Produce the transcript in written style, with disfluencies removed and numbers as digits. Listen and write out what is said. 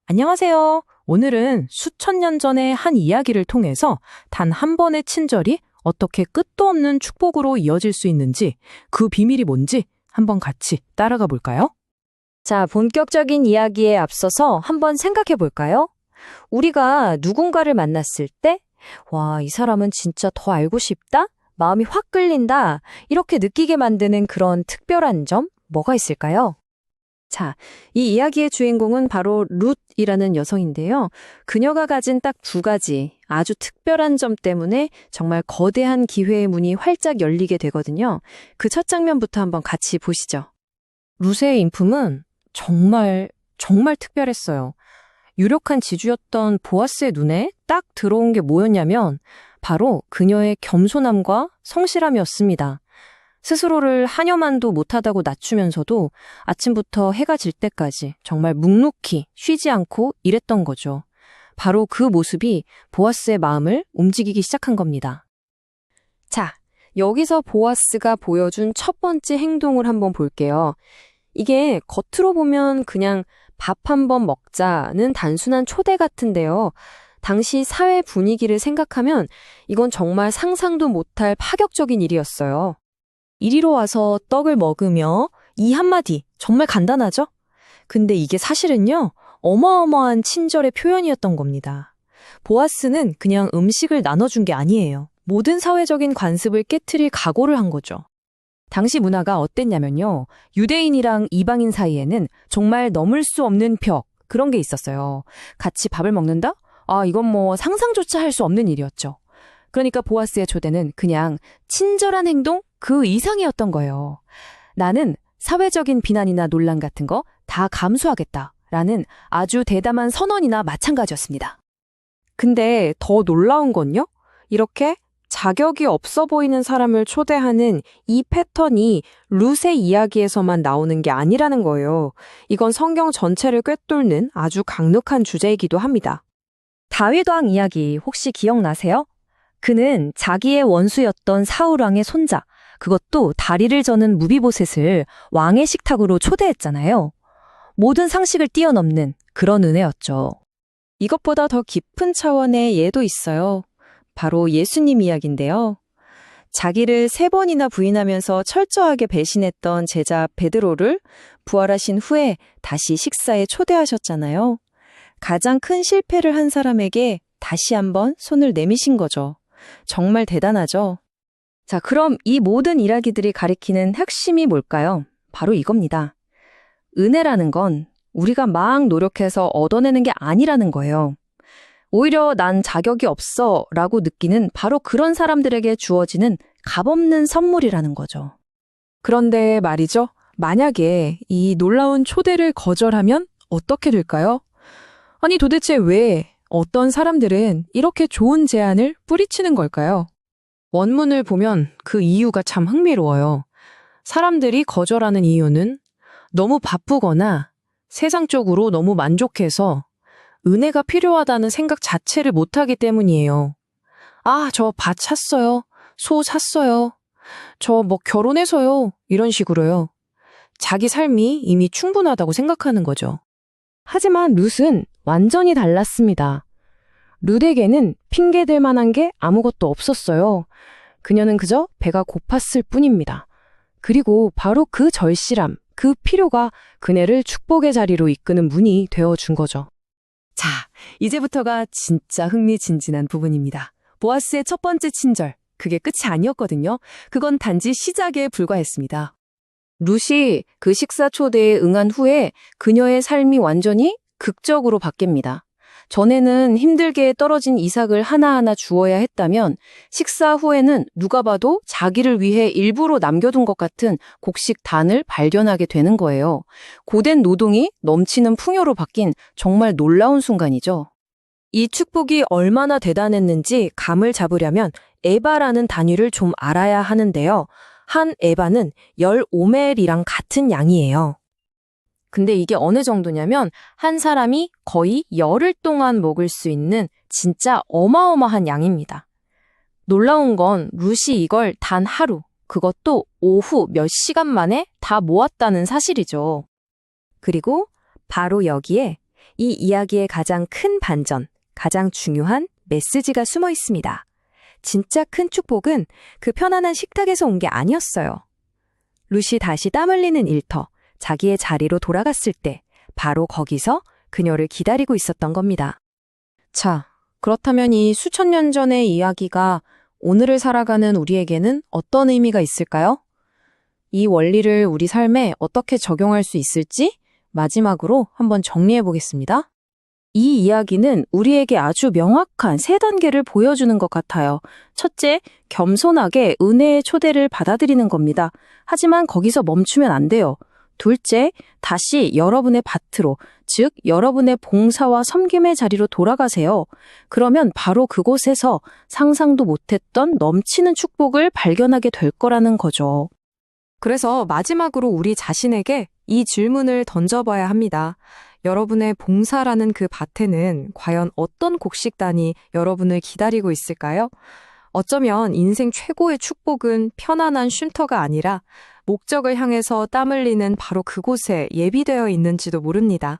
안녕하세요. 오늘은 수천 년 전의 한 이야기를 통해서 단 한 번의 친절이 어떻게 끝도 없는 축복으로 이어질 수 있는지, 그 비밀이 뭔지 한번 같이 따라가 볼까요? 자, 본격적인 이야기에 앞서서 한번 생각해 볼까요? 우리가 누군가를 만났을 때, 와, 이 사람은 진짜 더 알고 싶다? 마음이 확 끌린다. 이렇게 느끼게 만드는 그런 특별한 점, 뭐가 있을까요? 자, 이 이야기의 주인공은 바로 룻이라는 여성인데요. 그녀가 가진 딱 두 가지 아주 특별한 점 때문에 정말 거대한 기회의 문이 활짝 열리게 되거든요. 그 첫 장면부터 한번 같이 보시죠. 룻의 인품은 정말 특별했어요. 유력한 지주였던 보아스의 눈에 딱 들어온 게 뭐였냐면 바로 그녀의 겸손함과 성실함이었습니다. 스스로를 한여만도 못하다고 낮추면서도 아침부터 해가 질 때까지 정말 묵묵히 쉬지 않고 일했던 거죠. 바로 그 모습이 보아스의 마음을 움직이기 시작한 겁니다. 자, 여기서 보아스가 보여준 첫 번째 행동을 한번 볼게요. 이게 겉으로 보면 그냥 밥 한번 먹자는 단순한 초대 같은데요. 당시 사회 분위기를 생각하면 이건 정말 상상도 못할 파격적인 일이었어요. 이리로 와서 떡을 먹으며 이 한마디 정말 간단하죠? 근데 이게 사실은요, 어마어마한 친절의 표현이었던 겁니다. 보아스는 그냥 음식을 나눠준 게 아니에요. 모든 사회적인 관습을 깨트릴 각오를 한 거죠. 당시 문화가 어땠냐면요, 유대인이랑 이방인 사이에는 정말 넘을 수 없는 벽, 그런 게 있었어요. 같이 밥을 먹는다? 이건 뭐 상상조차 할 수 없는 일이었죠. 그러니까 보아스의 초대는 그냥 친절한 행동 그 이상이었던 거예요. 나는 사회적인 비난이나 논란 같은 거 다 감수하겠다라는 아주 대담한 선언이나 마찬가지였습니다. 근데 더 놀라운 건요? 이렇게 자격이 없어 보이는 사람을 초대하는 이 패턴이 룻의 이야기에서만 나오는 게 아니라는 거예요. 이건 성경 전체를 꿰뚫는 아주 강력한 주제이기도 합니다. 다윗 왕 이야기 혹시 기억나세요? 그는 자기의 원수였던 사울 왕의 손자, 그것도 다리를 저는 무비보셋을 왕의 식탁으로 초대했잖아요. 모든 상식을 뛰어넘는 그런 은혜였죠. 이것보다 더 깊은 차원의 예도 있어요. 바로 예수님 이야기인데요. 자기를 3번이나 부인하면서 철저하게 배신했던 제자 베드로를 부활하신 후에 다시 식사에 초대하셨잖아요. 가장 큰 실패를 한 사람에게 다시 한번 손을 내미신 거죠. 정말 대단하죠? 자, 그럼 이 모든 이야기들이 가리키는 핵심이 뭘까요? 바로 이겁니다. 은혜라는 건 우리가 막 노력해서 얻어내는 게 아니라는 거예요. 오히려 난 자격이 없어 라고 느끼는 바로 그런 사람들에게 주어지는 값없는 선물이라는 거죠. 그런데 말이죠. 만약에 이 놀라운 초대를 거절하면 어떻게 될까요? 아니 도대체 왜 어떤 사람들은 이렇게 좋은 제안을 뿌리치는 걸까요? 원문을 보면 그 이유가 참 흥미로워요. 사람들이 거절하는 이유는 너무 바쁘거나 세상적으로 너무 만족해서 은혜가 필요하다는 생각 자체를 못하기 때문이에요. 저 밭 샀어요. 소 샀어요. 저 뭐 결혼해서요. 이런 식으로요. 자기 삶이 이미 충분하다고 생각하는 거죠. 하지만 룻은 완전히 달랐습니다. 룻에게는 핑계댈 만한 게 아무것도 없었어요. 그녀는 그저 배가 고팠을 뿐입니다. 그리고 바로 그 절실함, 그 필요가 그네를 축복의 자리로 이끄는 문이 되어준 거죠. 자, 이제부터가 진짜 흥미진진한 부분입니다. 보아스의 첫 번째 친절, 그게 끝이 아니었거든요. 그건 단지 시작에 불과했습니다. 룻이 그 식사 초대에 응한 후에 그녀의 삶이 완전히 극적으로 바뀝니다. 전에는 힘들게 떨어진 이삭을 하나하나 주어야 했다면 식사 후에는 누가 봐도 자기를 위해 일부러 남겨둔 것 같은 곡식 단을 발견하게 되는 거예요. 고된 노동이 넘치는 풍요로 바뀐 정말 놀라운 순간이죠. 이 축복이 얼마나 대단했는지 감을 잡으려면 에바라는 단위를 좀 알아야 하는데요. 한 에바는 10오멜이랑 같은 양이에요. 근데 이게 어느 정도냐면 한 사람이 거의 열흘 동안 먹을 수 있는 진짜 어마어마한 양입니다. 놀라운 건 룻이 이걸 단 하루, 그것도 오후 몇 시간 만에 다 모았다는 사실이죠. 그리고 바로 여기에 이 이야기의 가장 큰 반전, 가장 중요한 메시지가 숨어 있습니다. 진짜 큰 축복은 그 편안한 식탁에서 온 게 아니었어요. 룻이 다시 땀 흘리는 일터, 자기의 자리로 돌아갔을 때 바로 거기서 그녀를 기다리고 있었던 겁니다. 자, 그렇다면 이 수천 년 전의 이야기가 오늘을 살아가는 우리에게는 어떤 의미가 있을까요? 이 원리를 우리 삶에 어떻게 적용할 수 있을지 마지막으로 한번 정리해 보겠습니다. 이 이야기는 우리에게 아주 명확한 세 단계를 보여주는 것 같아요. 첫째, 겸손하게 은혜의 초대를 받아들이는 겁니다. 하지만 거기서 멈추면 안 돼요. 둘째, 다시 여러분의 밭으로, 즉 여러분의 봉사와 섬김의 자리로 돌아가세요. 그러면 바로 그곳에서 상상도 못했던 넘치는 축복을 발견하게 될 거라는 거죠. 그래서 마지막으로 우리 자신에게 이 질문을 던져봐야 합니다. 여러분의 봉사라는 그 밭에는 과연 어떤 곡식단이 여러분을 기다리고 있을까요? 어쩌면 인생 최고의 축복은 편안한 쉼터가 아니라 목적을 향해서 땀 흘리는 바로 그곳에 예비되어 있는지도 모릅니다.